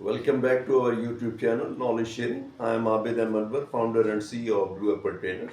Welcome back to our YouTube channel Knowledge Sharing. I am Abid Ahmed, founder and CEO of Blue Apple Trainers.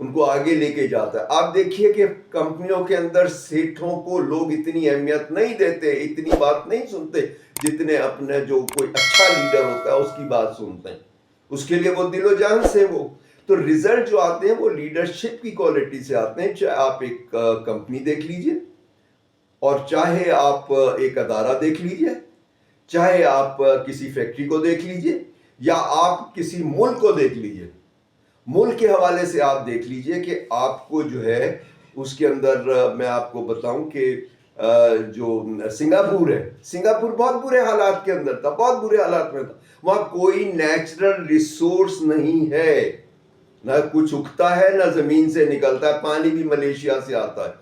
ان کو آگے لے کے جاتا ہے. آپ دیکھیے کہ کمپنیوں کے اندر سیٹھوں کو لوگ اتنی اہمیت نہیں دیتے, اتنی بات نہیں سنتے جتنے اپنے جو کوئی اچھا لیڈر ہوتا ہے اس کی بات سنتے ہیں. اس کے لیے وہ دل و جان سے وہ تو ریزلٹ جو آتے ہیں وہ لیڈرشپ کی کوالٹی سے آتے ہیں. چاہے آپ ایک کمپنی دیکھ لیجئے, اور چاہے آپ ایک ادارہ دیکھ لیجئے, چاہے آپ کسی فیکٹری کو دیکھ لیجئے, یا آپ کسی ملک کو دیکھ لیجئے. ملک کے حوالے سے آپ دیکھ لیجئے کہ آپ کو جو ہے اس کے اندر میں آپ کو بتاؤں کہ جو سنگاپور ہے, سنگاپور بہت برے حالات کے اندر تھا, بہت برے حالات میں تھا. وہاں کوئی نیچرل ریسورس نہیں ہے, نہ کچھ اگتا ہے نہ زمین سے نکلتا ہے, پانی بھی ملیشیا سے آتا ہے.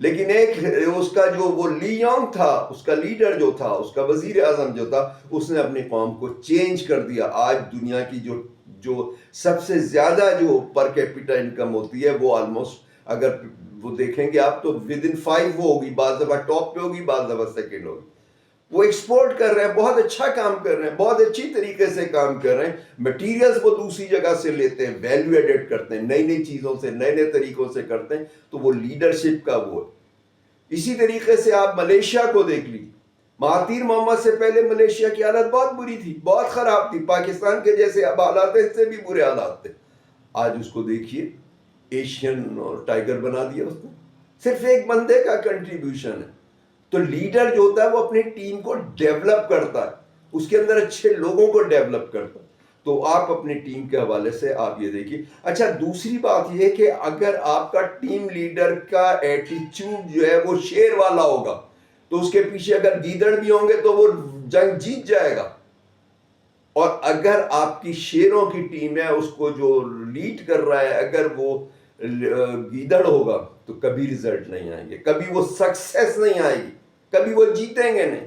لیکن ایک اس کا جو وہ لی یونگ تھا, اس کا لیڈر جو تھا, اس کا وزیر اعظم جو تھا, اس نے اپنی قوم کو چینج کر دیا. آج دنیا کی جو سب سے زیادہ جو پر کیپیٹا انکم ہوتی ہے وہ آلموسٹ اگر وہ دیکھیں گے آپ تو ود ان 5 وہ ہوگی, بعض دفعہ ٹاپ پہ ہوگی, بعض دفعہ سیکنڈ ہوگی. وہ ایکسپورٹ کر رہے ہیں, بہت اچھا کام کر رہے ہیں, بہت اچھی طریقے سے کام کر رہے ہیں. مٹیریلز وہ دوسری جگہ سے لیتے ہیں, ویلیو ایڈٹ کرتے ہیں, نئی نئی چیزوں سے, نئے نئے طریقوں سے کرتے ہیں. تو وہ لیڈرشپ کا وہ ہے. اسی طریقے سے آپ ملیشیا کو دیکھ لیجیے. مہاتیر محمد سے پہلے ملیشیا کی حالت بہت بری تھی, بہت خراب تھی, پاکستان کے جیسے اب حالات ہیں اس سے بھی برے حالات تھے. آج اس کو دیکھیے, ایشین ٹائیگر بنا دیا اس نے, صرف ایک بندے کا کنٹریبیوشن ہے. تو لیڈر جو ہوتا ہے وہ اپنی ٹیم کو ڈیولپ کرتا ہے, اس کے اندر اچھے لوگوں کو ڈیولپ کرتا ہے. تو آپ اپنی ٹیم کے حوالے سے آپ یہ دیکھیے. اچھا, دوسری بات یہ ہے کہ اگر آپ کا ٹیم لیڈر کا ایٹیچیوڈ جو ہے وہ شیر والا ہوگا تو اس کے پیچھے اگر گیدڑ بھی ہوں گے تو وہ جنگ جیت جائے گا. اور اگر آپ کی شیروں کی ٹیم ہے, اس کو جو لیڈ کر رہا ہے اگر وہ گیدڑ ہوگا تو کبھی ریزلٹ نہیں آئیں گے, کبھی وہ سکسیس نہیں آئے گی, کبھی وہ جیتیں گے نہیں.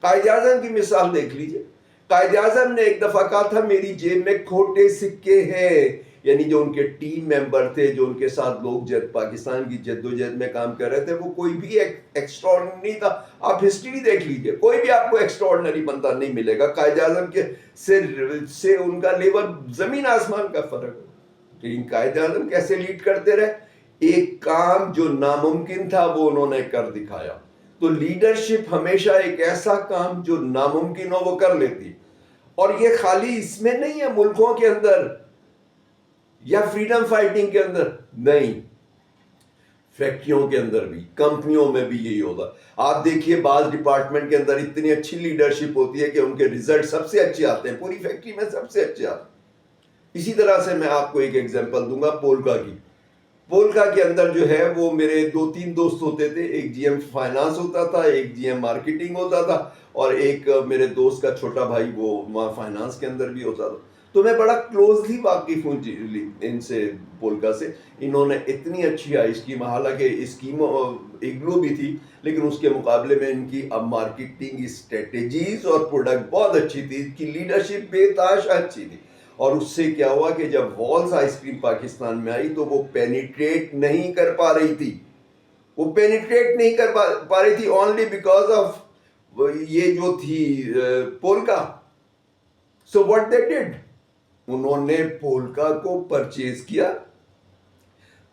قائد اعظم کی مثال دیکھ لیجئے. قائد اعظم نے ایک دفعہ کہا تھا میری جیب میں کھوٹے سکے ہیں, یعنی جو ان کے ٹیم ممبر تھے, جو ان کے ساتھ لوگ پاکستان کی جدوجہد میں کام کر رہے تھے, وہ کوئی بھی ایکسٹراڈنری تھا. آپ ہسٹری دیکھ لیجئے, کوئی بھی آپ کو ایکسٹراڈنری بندہ نہیں ملے گا. قائد اعظم کے سے ان کا لیول زمین آسمان کا فرق ہے. لیکن قائد اعظم کیسے لیڈ کرتے رہے, ایک کام جو ناممکن تھا وہ انہوں نے کر دکھایا. تو لیڈرشپ ہمیشہ ایک ایسا کام جو ناممکن ہو وہ کر لیتی. اور یہ خالی اس میں نہیں ہے, ملکوں کے اندر یا فریڈم فائٹنگ کے اندر نہیں, فیکٹریوں کے اندر بھی, کمپنیوں میں بھی یہی ہوگا. آپ دیکھیے بعض ڈپارٹمنٹ کے اندر اتنی اچھی لیڈرشپ ہوتی ہے کہ ان کے ریزلٹ سب سے اچھے آتے ہیں, پوری فیکٹری میں سب سے اچھے آتے ہیں. اسی طرح سے میں آپ کو ایک ایگزامپل دوں گا پولکا کی. پولکا کے اندر جو ہے وہ میرے 2-3 دوست ہوتے تھے, ایک جی ایم فائنانس ہوتا تھا, ایک جی ایم مارکیٹنگ ہوتا تھا, اور ایک میرے دوست کا چھوٹا بھائی وہ وہاں فائنانس کے اندر بھی ہوتا تھا. تو میں بڑا کلوزلی واقف ہوں ان سے, پولکا سے. انہوں نے اتنی اچھی اسکیم, حالانکہ اسکیم اگلو بھی تھی لیکن اس کے مقابلے میں ان کی اب مارکیٹنگ اسٹریٹجیز اور پروڈکٹ بہت اچھی تھی, ان کی لیڈرشپ بے تحاشا اچھی تھی. اور اس سے کیا ہوا کہ جب والز آئس کریم پاکستان میں آئی تو وہ پینیٹریٹ نہیں کر پا رہی تھی, وہ پینیٹریٹ نہیں کر پا رہی تھی اونلی بیکاز آف یہ جو تھی پولکا. سو واٹ دے ڈیڈ, انہوں نے پولکا کو پرچیز کیا.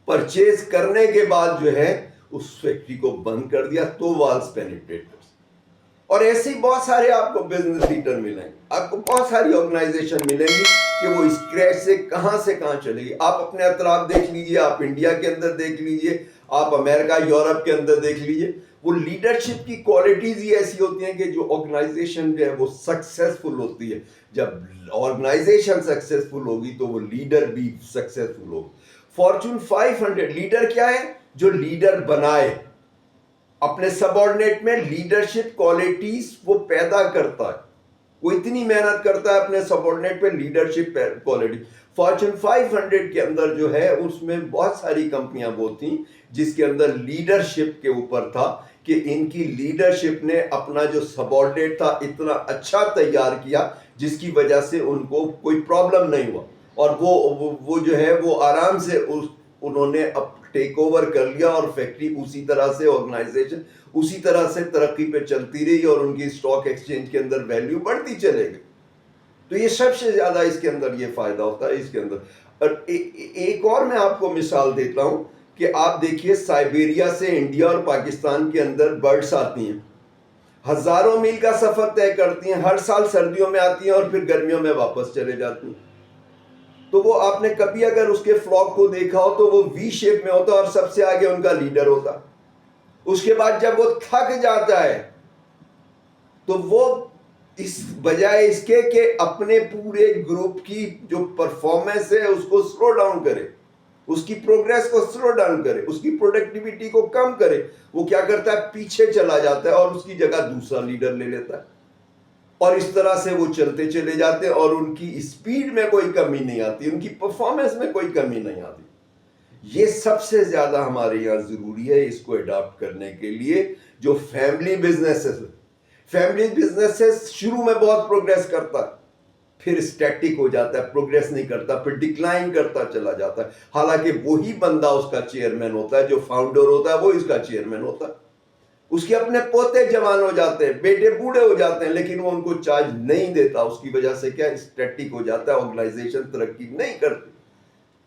پرچیز کرنے کے بعد جو ہے اس فیکٹری کو بند کر دیا, تو والز پینیٹریٹ. اور ایسے ہی بہت سارے آپ کو بزنس لیڈر ملیں گے, آپ کو بہت ساری آرگنائزیشن ملیں گی کہ وہ اسکریچ سے کہاں چلے گی. آپ اپنے اطراف دیکھ لیجئے, آپ انڈیا کے اندر دیکھ لیجئے, آپ امریکہ یورپ کے اندر دیکھ لیجئے. وہ لیڈرشپ کی کوالٹیز ہی ایسی ہوتی ہیں کہ جو آرگنائزیشن جو ہے وہ سکسیسفل ہوتی ہے. جب آرگنائزیشن سکسیسفل ہوگی تو وہ لیڈر بھی سکسیسفل ہوگا. فارچون 500 لیڈر کیا ہے, جو لیڈر بنائے, اپنے سب آرڈینیٹ میں لیڈرشپ کوالٹیز وہ پیدا کرتا ہے. وہ اتنی محنت کرتا ہے اپنے سب آرڈینیٹ پہ لیڈرشپ کوالٹی. فارچون 500 کے اندر جو ہے اس میں بہت ساری کمپنیاں وہ تھیں جس کے اندر لیڈرشپ کے اوپر تھا کہ ان کی لیڈرشپ نے اپنا جو سب آرڈینیٹ تھا اتنا اچھا تیار کیا جس کی وجہ سے ان کو کوئی پرابلم نہیں ہوا, اور وہ جو ہے وہ آرام سے انہوں نے ٹیک اوور کر لیا, اور فیکٹری اسی طرح سے, آرگنائزیشن اسی طرح سے ترقی پہ چلتی رہی, اور ان کی اسٹاک ایکسچینج کے اندر ویلیو بڑھتی چلے گئی. تو یہ سب سے زیادہ اس کے اندر یہ فائدہ ہوتا ہے. اس کے اندر اور ایک اور میں آپ کو مثال دیتا ہوں کہ آپ دیکھیے سائبیریا سے انڈیا اور پاکستان کے اندر برڈس آتی ہیں، ہزاروں میل کا سفر طے کرتی ہیں، ہر سال سردیوں میں آتی ہیں اور پھر گرمیوں میں واپس چلے جاتی ہیں. تو وہ آپ نے کبھی اگر اس کے فلاک کو دیکھا ہو تو وہ وی شیپ میں ہوتا اور سب سے آگے ان کا لیڈر ہوتا. اس کے بعد جب وہ تھک جاتا ہے تو وہ اس بجائے اس کے کہ اپنے پورے گروپ کی جو پرفارمنس ہے اس کو سلو ڈاؤن کرے، اس کی پروگریس کو سلو ڈاؤن کرے، اس کی پروڈکٹیوٹی کو کم کرے، وہ کیا کرتا ہے؟ پیچھے چلا جاتا ہے اور اس کی جگہ دوسرا لیڈر لے لیتا ہے. اور اس طرح سے وہ چلتے چلے جاتے ہیں اور ان کی اسپیڈ میں کوئی کمی نہیں آتی، ان کی پرفارمنس میں کوئی کمی نہیں آتی. یہ سب سے زیادہ ہمارے یہاں ضروری ہے اس کو اڈاپٹ کرنے کے لیے. جو فیملی بزنس شروع میں بہت پروگریس کرتا ہے، پھر اسٹیٹک ہو جاتا ہے، پروگریس نہیں کرتا، پھر ڈکلائن کرتا چلا جاتا ہے. حالانکہ وہی بندہ اس کا چیئرمین ہوتا ہے، جو فاؤنڈر ہوتا ہے وہ اس کا چیئرمین ہوتا ہے. اس کے اپنے پوتے جوان ہو جاتے ہیں، بیٹے بوڑھے ہو جاتے ہیں، لیکن وہ ان کو چارج نہیں دیتا. اس کی وجہ سے کیا اسٹیٹک ہو جاتا ہے، آرگنائزیشن ترقی نہیں کرتی.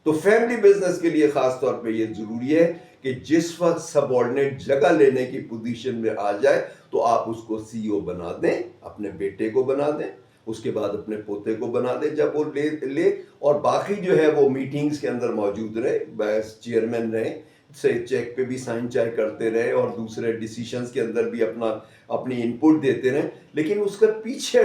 تو فیملی بزنس کے لیے خاص طور پہ یہ ضروری ہے کہ جس وقت سب آرڈینیٹ جگہ لینے کی پوزیشن میں آ جائے تو آپ اس کو سی او بنا دیں، اپنے بیٹے کو بنا دیں، اس کے بعد اپنے پوتے کو بنا دیں جب وہ لے اور باقی جو ہے وہ میٹنگز کے اندر موجود رہے، بس چیئرمین رہے، سے چیک پہ بھی سائن چاہے کرتے رہے اور دوسرے ڈیسیشنز کے اندر بھی اپنی انپٹ دیتے رہے، لیکن اس کا پیچھے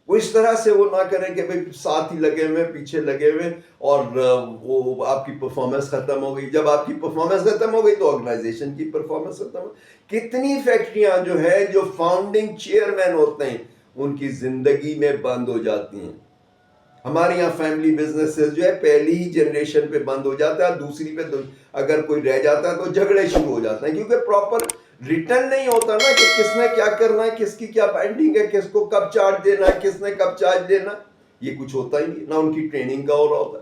وہ اس طرح سے وہ نہ کریں کہ بھئی ساتھ ہی لگے ہوئے پیچھے لگے ہوئے اور وہ آپ کی پرفارمنس ختم ہو گئی. جب آپ کی پرفارمنس ختم ہو گئی تو آرگنائزیشن کی پرفارمنس ختم ہو گئی. کتنی فیکٹریاں جو ہے جو فاؤنڈنگ چیئرمین ہوتے ہیں ان کی زندگی میں بند ہو جاتی ہیں. ہمارے یہاں فیملی بزنسز جو ہے پہلی ہی جنریشن پہ بند ہو جاتا ہے، دوسری پہ اگر کوئی رہ جاتا ہے تو جھگڑے شروع ہو جاتے ہیں، کیونکہ پراپر ریٹرن نہیں ہوتا نا کہ کس نے کیا کرنا ہے، کس کی کیا بائنڈنگ ہے، کس کو کب چارج دینا ہے، کس نے کب چارج دینا، یہ کچھ ہوتا ہی نہیں، نہ ان کی ٹریننگ کا ہو رہا ہوتا.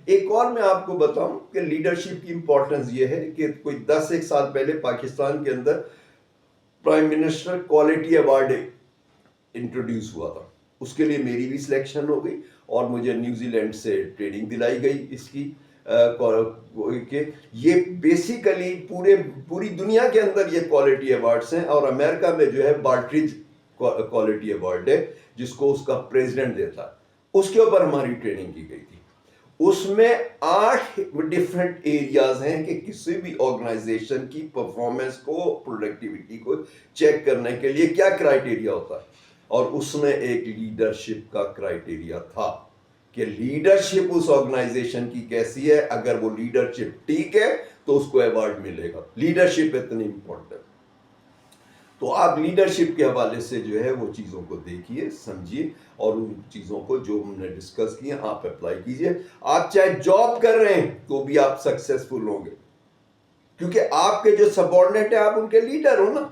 ایک اور میں آپ کو بتاؤں کہ لیڈرشپ کی امپورٹنس یہ ہے کہ کوئی 10 سال پہلے پاکستان کے اندر prime minister quality award introduce ہوا تھا. اس کے لیے میری بھی سلیکشن ہو گئی اور مجھے نیوزی لینڈ سے ٹریننگ دلائی گئی اس کی کہ یہ بیسیکلی پوری دنیا کے اندر یہ کوالٹی ایوارڈس ہیں اور امریکہ میں جو ہے بارٹریج کوالٹی ایوارڈ ہے جس کو اس کا پریزیڈنٹ دیتا ہے. اس کے اوپر ہماری ٹریننگ کی گئی تھی. اس میں 8 ڈفرینٹ ایریاز ہیں کہ کسی بھی آرگنائزیشن کی پرفارمنس کو، پروڈکٹیوٹی کو چیک کرنے کے لیے کیا کرائیٹیریا ہوتا ہے، اور اس میں ایک لیڈرشپ کا کرائیٹیریا تھا کہ لیڈرشپ اس آرگنائزیشن کی کیسی ہے. اگر وہ لیڈرشپ ٹھیک ہے تو اس کو ایوارڈ ملے گا. لیڈرشپ اتنی امپورٹنٹ ہے. تو آپ لیڈرشپ کے حوالے سے جو ہے وہ چیزوں کو دیکھیے، سمجھیے اور ان چیزوں کو جو ہم نے ڈسکس کیے آپ اپلائی کیجیے. آپ چاہے جاب کر رہے ہیں تو بھی آپ سکسیسفل ہوں گے، کیونکہ آپ کے جو سبارڈینیٹ ہیں آپ ان کے لیڈر ہو نا.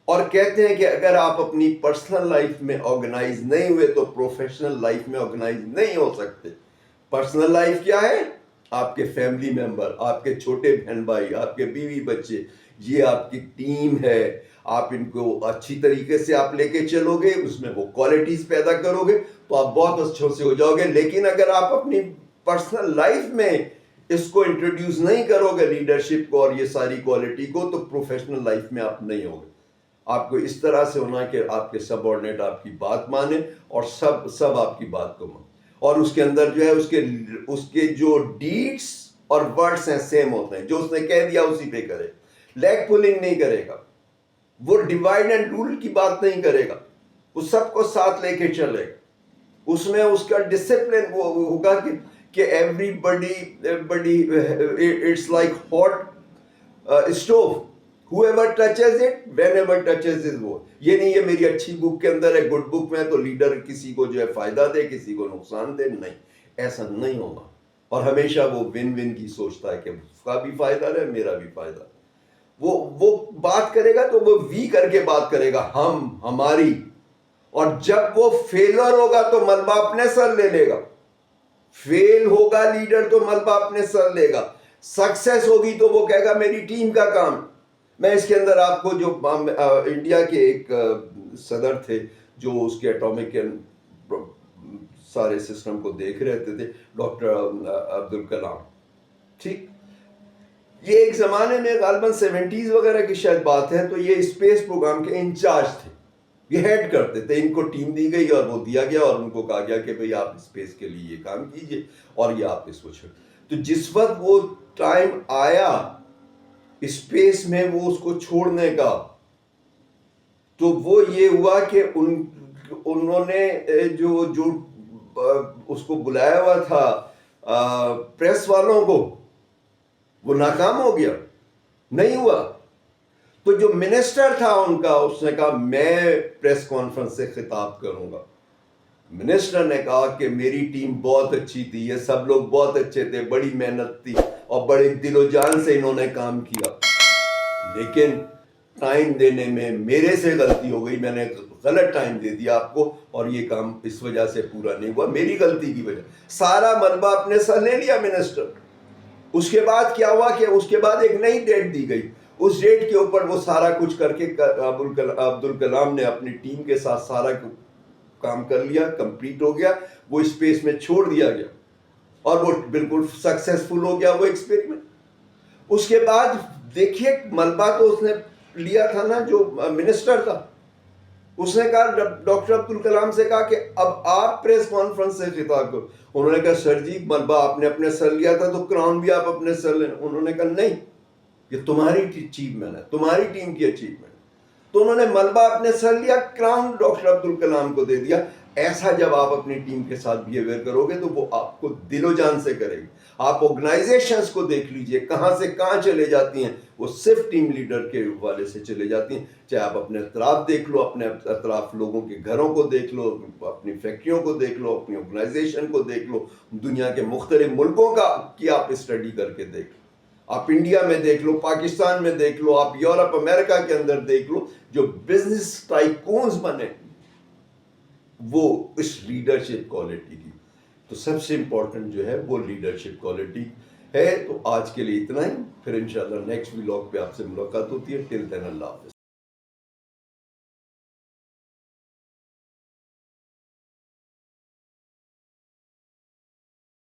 اور کہتے ہیں کہ اگر آپ اپنی پرسنل لائف میں آرگنائز نہیں ہوئے تو پروفیشنل لائف میں آرگنائز نہیں ہو سکتے. پرسنل لائف کیا ہے؟ آپ کے فیملی ممبر، آپ کے چھوٹے بہن بھائی، آپ کے بیوی بچے، یہ آپ کی ٹیم ہے. آپ ان کو اچھی طریقے سے آپ لے کے چلو گے، اس میں وہ کوالٹیز پیدا کرو گے تو آپ بہت اچھے سے ہو جاؤ گے. لیکن اگر آپ اپنی پرسنل لائف میں اس کو انٹروڈیوس نہیں کرو گے لیڈرشپ کو اور یہ ساری کوالٹی کو، تو پروفیشنل لائف میں آپ نہیں ہوگے. آپ کو اس طرح سے ہونا کہ آپ کے سب آرڈینیٹ آپ کی بات مانے اور سب آپ کی بات کو مانے، اور اس کے اندر جو ہے اس کے جو ڈیڈس اور ورڈس ہیں سیم ہوتے ہیں. جو اس نے کہہ دیا اسی پہ کرے، لیگ پولنگ نہیں کرے گا، وہ ڈیوائڈ اینڈ رول کی بات نہیں کرے گا، وہ سب کو ساتھ لے کے چلے گا. اس میں اس کا ڈسپلن وہ ہوگا کہ everybody it's like hot stove, whoever touches it whenever touches is وہ. یہ نہیں ہے میری اچھی بک کے اندر ہے، گڈ بک میں تو لیڈر کسی کو جو ہے فائدہ دے کسی کو نقصان دے. نہیں، ایسا نہیں ہوگا. اور ہمیشہ وہ ون ون کی سوچتا ہے کہ اس کا بھی فائدہ رہے میرا بھی فائدہ. وہ بات کرے گا تو وہ وی کر کے بات کرے گا، ہماری. اور جب وہ فیلر ہوگا تو ملبہ اپنے سر لے لے گا. فیل ہوگا لیڈر تو ملبہ اپنے سر لے گا. سکسیس ہوگی تو وہ کہے گا میری ٹیم کا کام. میں اس کے اندر آپ کو جو انڈیا کے ایک صدر تھے جو اس کے اٹامک سارے سسٹم کو دیکھ رہے تھے ڈاکٹر عبد الکلام. ٹھیک, یہ ایک زمانے میں غالباً 70s وغیرہ کی شاید بات ہے, تو یہ اسپیس پروگرام کے انچارج تھے, یہ ہیڈ کرتے تھے. ان کو ٹیم دی گئی اور وہ دیا گیا اور ان کو کہا گیا کہ بھئی آپ اسپیس کے لیے یہ کام کیجئے اور یہ آپ اس کو چھوڑ. تو جس وقت وہ ٹائم آیا اسپیس میں وہ اس کو چھوڑنے کا, تو وہ یہ ہوا کہ انہوں نے جو اس کو بلایا ہوا تھا پریس والوں کو, وہ ناکام ہو گیا, نہیں ہوا. تو جو منسٹر تھا ان کا, اس نے کہا میں پریس کانفرنس سے خطاب کروں گا. منسٹر نے کہا کہ میری ٹیم بہت اچھی تھی, یہ سب لوگ بہت اچھے تھے, بڑی محنت تھی اور بڑے دل و جان سے انہوں نے کام کیا, لیکن ٹائم دینے میں میرے سے غلطی ہو گئی, میں نے غلط ٹائم دے دیا آپ کو اور یہ کام اس وجہ سے پورا نہیں ہوا, میری غلطی کی وجہ. سارا ملبہ اپنے سر لے لیا منسٹر. اس کے بعد کیا ہوا کہ اس کے بعد ایک نئی ڈیٹ دی گئی, اس ڈیٹ کے اوپر وہ سارا کچھ کر کے عبد الکلام نے اپنی ٹیم کے ساتھ سارا کام کر لیا, کمپلیٹ ہو گیا, وہ اسپیس میں چھوڑ دیا گیا اور وہ بالکل سکسیسفل ہو گیا وہ ایکسپیریمنٹ. اس کے بعد دیکھیے ملبہ تو اس نے لیا تھا نا جو منسٹر تھا, اس نے کہا ڈاکٹر عبد الکلام سے کہا کہ اب آپ پریس کانفرنس سے خطاب کرو. انہوں نے کہا سر جی ملبہ آپ نے اپنے سر لیا تھا تو کراؤن بھی آپ اپنے سر لیں. انہوں نے کہا نہیں, یہ تمہاری اچیومنٹ ہے, تمہاری ٹیم کی اچیومنٹ. تو انہوں نے ملبہ اپنے سر لیا, کراؤن ڈاکٹر عبد الکلام کو دے دیا. ایسا جب آپ اپنی ٹیم کے ساتھ بیہیویئر کرو گے تو وہ آپ کو دل و جان سے کرے گی. آپ آرگنائزیشنز کو دیکھ لیجئے کہاں سے کہاں چلے جاتی ہیں, وہ صرف ٹیم لیڈر کے حوالے سے چلے جاتی ہیں. چاہے آپ اپنے اطراف دیکھ لو, اپنے اطراف لوگوں کے گھروں کو دیکھ لو, اپنی فیکٹریوں کو دیکھ لو, اپنی آرگنائزیشن کو دیکھ لو, دنیا کے مختلف ملکوں کی آپ اسٹڈی کر کے دیکھ لو. آپ انڈیا میں دیکھ لو, پاکستان میں دیکھ لو, آپ یورپ امریکہ کے اندر دیکھ لو, جو بزنس ٹائکونز بنے وہ اس لیڈرشپ کوالٹی کی. تو سب سے امپورٹنٹ جو ہے وہ لیڈرشپ کوالٹی ہے. تو آج کے لیے اتنا ہی, پھر انشاءاللہ نیکسٹ ولاگ پہ آپ سے ملاقات ہوتی ہے. ٹل دین اللہ حافظ.